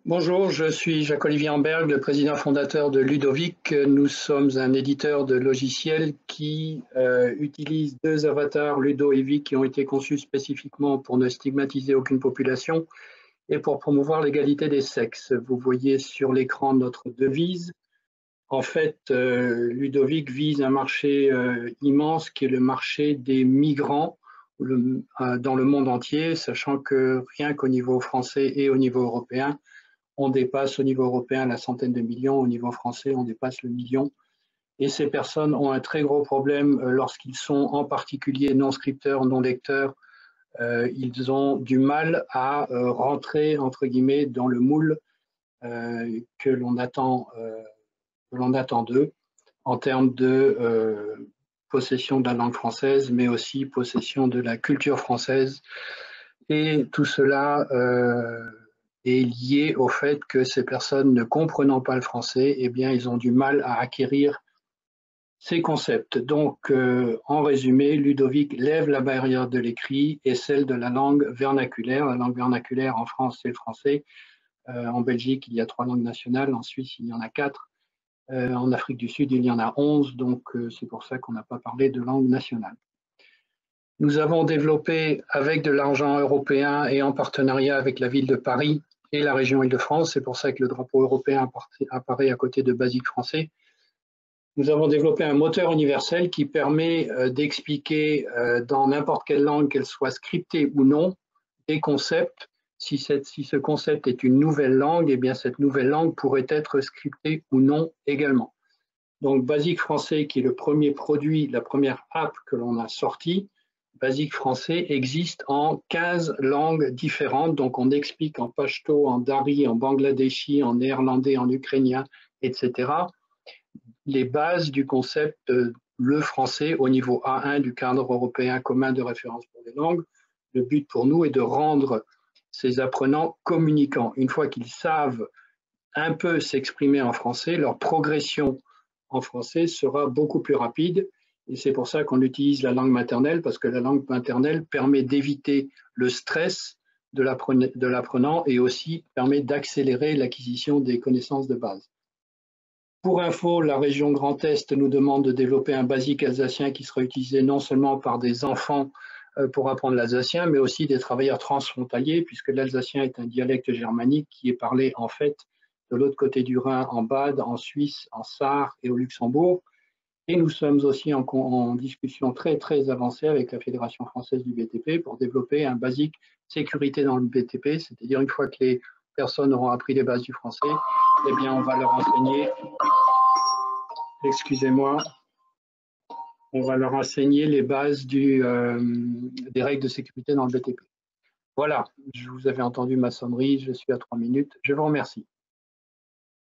Bonjour, je suis Jacques-Olivier Amberg, le président fondateur de Ludovic. Nous sommes un éditeur de logiciels qui utilise deux avatars, Ludo et Vic, qui ont été conçus spécifiquement pour ne stigmatiser aucune population et pour promouvoir l'égalité des sexes. Vous voyez sur l'écran notre devise. En fait, Ludovic vise un marché immense qui est le marché des migrants dans le monde entier, sachant que rien qu'au niveau français et au niveau européen, on dépasse au niveau européen la centaine de millions, au niveau français, on dépasse le million. Et ces personnes ont un très gros problème lorsqu'ils sont en particulier non scripteurs, non lecteurs. Ils ont du mal à rentrer, entre guillemets, dans le moule que l'on attend d'eux en termes de possession de la langue française, mais aussi possession de la culture française. Et tout cela est lié au fait que ces personnes ne comprenant pas le français, eh bien, ils ont du mal à acquérir ces concepts. Donc, en résumé, Ludovic lève la barrière de l'écrit et celle de la langue vernaculaire. La langue vernaculaire en France, c'est le français. En Belgique, il y a 3 langues nationales. En Suisse, il y en a 4. En Afrique du Sud, il y en a 11. Donc, c'est pour ça qu'on n'a pas parlé de langue nationale. Nous avons développé avec de l'argent européen et en partenariat avec la ville de Paris et la région Île-de-France, c'est pour ça que le drapeau européen apparaît à côté de Basique Français. Nous avons développé un moteur universel qui permet d'expliquer dans n'importe quelle langue, qu'elle soit scriptée ou non, des concepts. Si ce concept est une nouvelle langue, eh bien cette nouvelle langue pourrait être scriptée ou non également. Donc Basique Français, qui est le premier produit, la première app que l'on a sortie, Basique Français existe en 15 langues différentes. Donc on explique en pachto, en dari, en bangladeshi, en néerlandais, en ukrainien, etc. les bases du concept le français au niveau A1 du cadre européen commun de référence pour les langues. Le but pour nous est de rendre ces apprenants communicants. Une fois qu'ils savent un peu s'exprimer en français, leur progression en français sera beaucoup plus rapide. Et c'est pour ça qu'on utilise la langue maternelle, parce que la langue maternelle permet d'éviter le stress de l'apprenant et aussi permet d'accélérer l'acquisition des connaissances de base. Pour info, la région Grand Est nous demande de développer un basique alsacien qui sera utilisé non seulement par des enfants pour apprendre l'alsacien, mais aussi des travailleurs transfrontaliers, puisque l'alsacien est un dialecte germanique qui est parlé en fait de l'autre côté du Rhin, en Bade, en Suisse, en Sarre et au Luxembourg. Et nous sommes aussi en discussion très avancée avec la Fédération française du BTP pour développer un basique sécurité dans le BTP, c'est-à-dire une fois que les personnes auront appris les bases du français, eh bien on va leur enseigner, excusez-moi, on va leur enseigner les bases des règles de sécurité dans le BTP. Voilà, je vous avais entendu ma sonnerie, je suis à 3 minutes, je vous remercie.